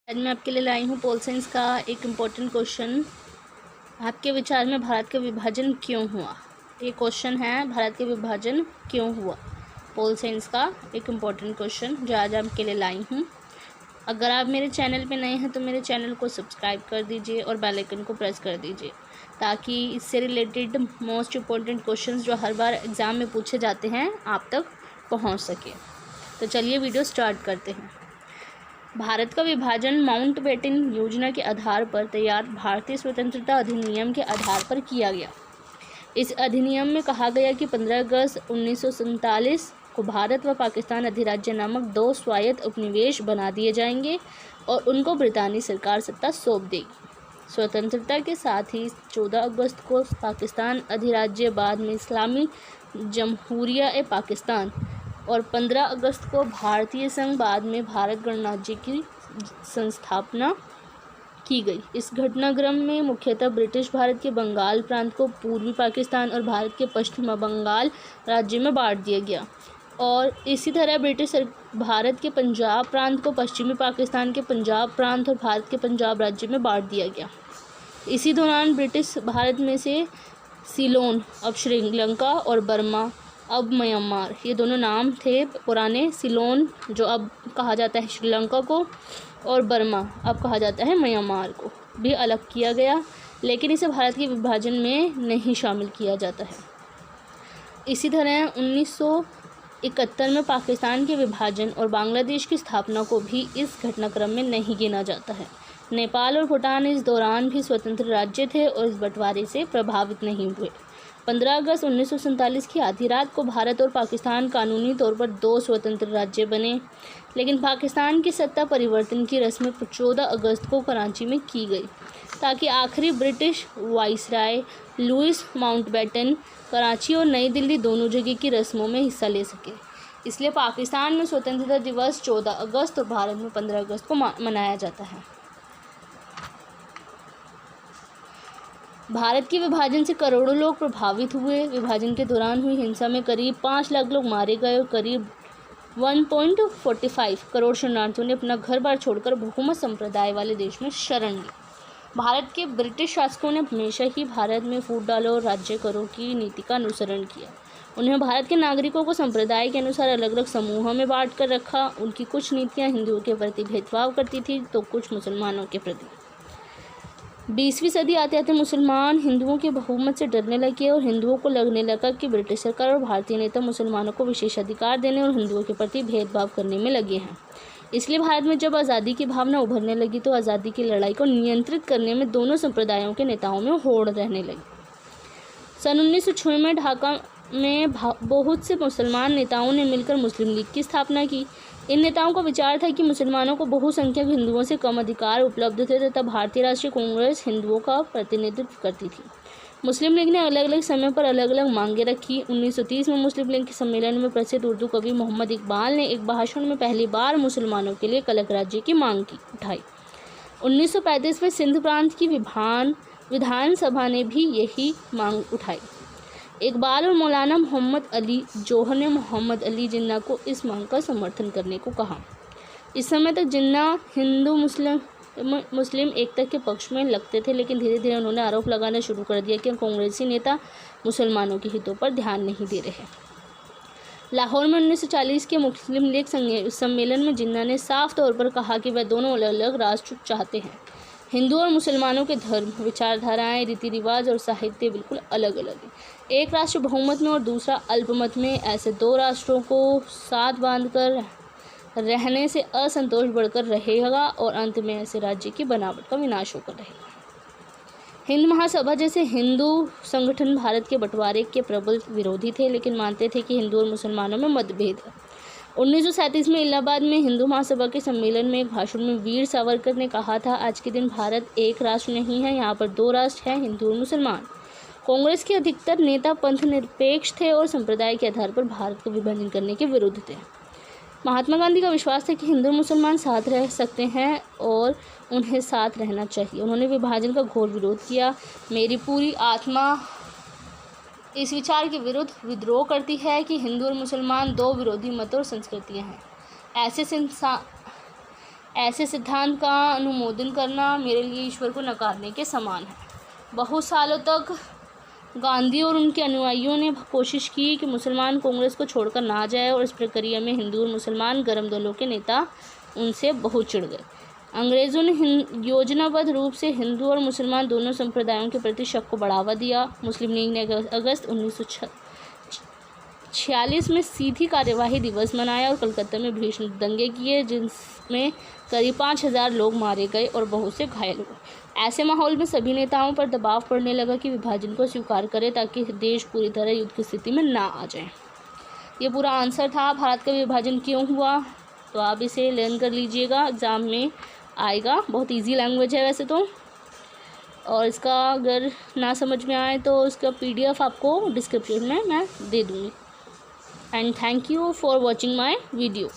आज मैं आपके लिए लाई हूँ पोल साइंस का एक इम्पोर्टेंट क्वेश्चन। आपके विचार में भारत का विभाजन क्यों हुआ? ये क्वेश्चन है, भारत का विभाजन क्यों हुआ। पोल साइंस का एक इम्पोर्टेंट क्वेश्चन जो आज आपके लिए लाई हूँ। अगर आप मेरे चैनल पे नए हैं तो मेरे चैनल को सब्सक्राइब कर दीजिए और बेल आइकन को प्रेस कर दीजिए ताकि इससे रिलेटेड मोस्ट इम्पोर्टेंट क्वेश्चंस जो हर बार एग्ज़ाम में पूछे जाते हैं आप तक पहुँच सके। तो चलिए वीडियो स्टार्ट करते हैं। भारत का विभाजन माउंटबेटन योजना के आधार पर तैयार भारतीय स्वतंत्रता अधिनियम के आधार पर किया गया। इस अधिनियम में कहा गया कि 15 अगस्त 1947 को भारत व पाकिस्तान अधिराज्य नामक दो स्वायत्त उपनिवेश बना दिए जाएंगे और उनको ब्रितानी सरकार सत्ता सौंप देगी। स्वतंत्रता के साथ ही 14 अगस्त को पाकिस्तान अधिराज्य बाद में इस्लामी जमहूरिया-ए-पाकिस्तान और 15 अगस्त को भारतीय संघ बाद में भारत गणराज्य की संस्थापना की गई। इस घटनाक्रम में मुख्यतः ब्रिटिश भारत के बंगाल प्रांत को पूर्वी पाकिस्तान और भारत के पश्चिम बंगाल राज्य में बांट दिया गया और इसी तरह ब्रिटिश भारत के पंजाब प्रांत को पश्चिमी पाकिस्तान के पंजाब प्रांत और भारत के पंजाब राज्य में बांट दिया गया। इसी दौरान ब्रिटिश भारत में से सीलोन अब श्रीलंका और बर्मा अब म्यांमार, ये दोनों नाम थे पुराने। सीलोन जो अब कहा जाता है श्रीलंका को और बर्मा अब कहा जाता है म्यांमार को भी अलग किया गया, लेकिन इसे भारत के विभाजन में नहीं शामिल किया जाता है। इसी तरह 1971 में पाकिस्तान के विभाजन और बांग्लादेश की स्थापना को भी इस घटनाक्रम में नहीं गिना जाता है। नेपाल और भूटान इस दौरान भी स्वतंत्र राज्य थे और इस बंटवारे से प्रभावित नहीं हुए। 15 अगस्त 1947 की आधी रात को भारत और पाकिस्तान कानूनी तौर पर दो स्वतंत्र राज्य बने, लेकिन पाकिस्तान की सत्ता परिवर्तन की रस्में 14 अगस्त को कराची में की गई ताकि आखिरी British viceroy Louis Mountbatten Karachi और नई दिल्ली दोनों जगह की रस्मों में हिस्सा ले सके। इसलिए पाकिस्तान में स्वतंत्रता दिवस 14 अगस्त और भारत में 15 अगस्त को मनाया जाता है। भारत के विभाजन से करोड़ों लोग प्रभावित हुए। विभाजन के दौरान हुई हिंसा में करीब 5 लाख लोग मारे गए और करीब 1.45 करोड़ शरणार्थियों ने अपना घर बार छोड़कर बहुमत संप्रदाय वाले देश में शरण ली। भारत के ब्रिटिश शासकों ने हमेशा ही भारत में फूट डालो और राज्य करो की नीति का अनुसरण किया। उन्हें भारत के नागरिकों को संप्रदाय के अनुसार अलग अलग समूहों में बांट कर रखा। उनकी कुछ नीतियाँ हिंदुओं के प्रति भेदभाव करती थी तो कुछ मुसलमानों के प्रति। 20वीं सदी आते आते मुसलमान हिंदुओं के बहुमत से डरने लगे और हिंदुओं को लगने लगा कि ब्रिटिश सरकार और भारतीय नेता मुसलमानों को विशेषाधिकार देने और हिंदुओं के प्रति भेदभाव करने में लगे हैं। इसलिए भारत में जब आज़ादी की भावना उभरने लगी तो आज़ादी की लड़ाई को नियंत्रित करने में दोनों संप्रदायों के नेताओं में होड़ रहने लगी। सन 1906 में ढाका में बहुत से मुसलमान नेताओं ने मिलकर मुस्लिम लीग की स्थापना की। इन नेताओं का विचार था कि मुसलमानों को बहुसंख्यक हिंदुओं से कम अधिकार उपलब्ध थे तथा भारतीय राष्ट्रीय कांग्रेस हिंदुओं का प्रतिनिधित्व करती थी। मुस्लिम लीग ने अलग अलग समय पर अलग अलग मांगें रखी। 1930 में मुस्लिम लीग के सम्मेलन में प्रसिद्ध उर्दू कवि मोहम्मद इकबाल ने एक भाषण में पहली बार मुसलमानों के लिए एक अलग राज्य की मांग उठाई। 1935 में सिंध प्रांत की विधानसभा ने भी यही मांग उठाई। इकबाल और मौलाना मोहम्मद अली जौहर ने मोहम्मद अली जिन्ना को इस मांग का समर्थन करने को कहा। इस समय तक जिन्ना हिंदू मुस्लिम एकता के पक्ष में लगते थे, लेकिन धीरे धीरे उन्होंने आरोप लगाना शुरू कर दिया कि कांग्रेसी नेता मुसलमानों के हितों पर ध्यान नहीं दे रहे। लाहौर में 1940 के मुस्लिम लीग सम्मेलन में जिन्ना ने साफ तौर पर कहा कि वह दोनों अलग अलग राष्ट्र चाहते हैं। हिंदू और मुसलमानों के धर्म, विचारधाराएं, रीति रिवाज और साहित्य बिल्कुल अलग अलग हैं। एक राष्ट्र बहुमत में और दूसरा अल्पमत में, ऐसे दो राष्ट्रों को साथ बांधकर रहने से असंतोष बढ़कर रहेगा और अंत में ऐसे राज्य की बनावट का विनाश होकर रहेगा। हिंद महासभा जैसे हिंदू संगठन भारत के बंटवारे के प्रबल विरोधी थे, लेकिन मानते थे कि हिंदू और मुसलमानों में मतभेद है। 1937 में इलाहाबाद में हिंदू महासभा के सम्मेलन में एक भाषण में वीर सावरकर ने कहा था, आज के दिन भारत एक राष्ट्र नहीं है, यहाँ पर दो राष्ट्र हैं, हिंदू और मुसलमान। कांग्रेस के अधिकतर नेता पंथ निरपेक्ष थे और संप्रदाय के आधार पर भारत को विभाजन करने के विरुद्ध थे। महात्मा गांधी का विश्वास था कि हिंदू और मुसलमान साथ रह सकते हैं और उन्हें साथ रहना चाहिए। उन्होंने विभाजन का घोर विरोध किया। मेरी पूरी आत्मा इस विचार के विरुद्ध विद्रोह करती है कि हिंदू और मुसलमान दो विरोधी मत और संस्कृतियाँ हैं। ऐसे सिद्धांत का अनुमोदन करना मेरे लिए ईश्वर को नकारने के समान है। बहुत सालों तक गांधी और उनके अनुयायियों ने कोशिश की कि मुसलमान कांग्रेस को छोड़कर ना जाए, और इस प्रक्रिया में हिंदू और मुसलमान गर्म दलों के नेता उनसे बहुत चिढ़ गए। अंग्रेज़ों ने योजनाबद्ध रूप से हिंदू और मुसलमान दोनों संप्रदायों के प्रति शक को बढ़ावा दिया। मुस्लिम लीग ने अगस्त 1946 में सीधी कार्यवाही दिवस मनाया और कलकत्ता में भीषण दंगे किए, जिसमें करीब 5000 लोग मारे गए और बहुत से घायल हुए। ऐसे माहौल में सभी नेताओं पर दबाव पड़ने लगा कि विभाजन को स्वीकार करें ताकि देश पूरी तरह युद्ध की स्थिति में ना आ जाए। ये पूरा आंसर था भारत का विभाजन क्यों हुआ, तो आप इसे लर्न कर लीजिएगा, एग्ज़ाम में आएगा। बहुत इजी लैंग्वेज है वैसे तो, और इसका अगर ना समझ में आए तो इसका PDF आपको डिस्क्रिप्शन में मैं दे दूँगी। And thank you for watching my video.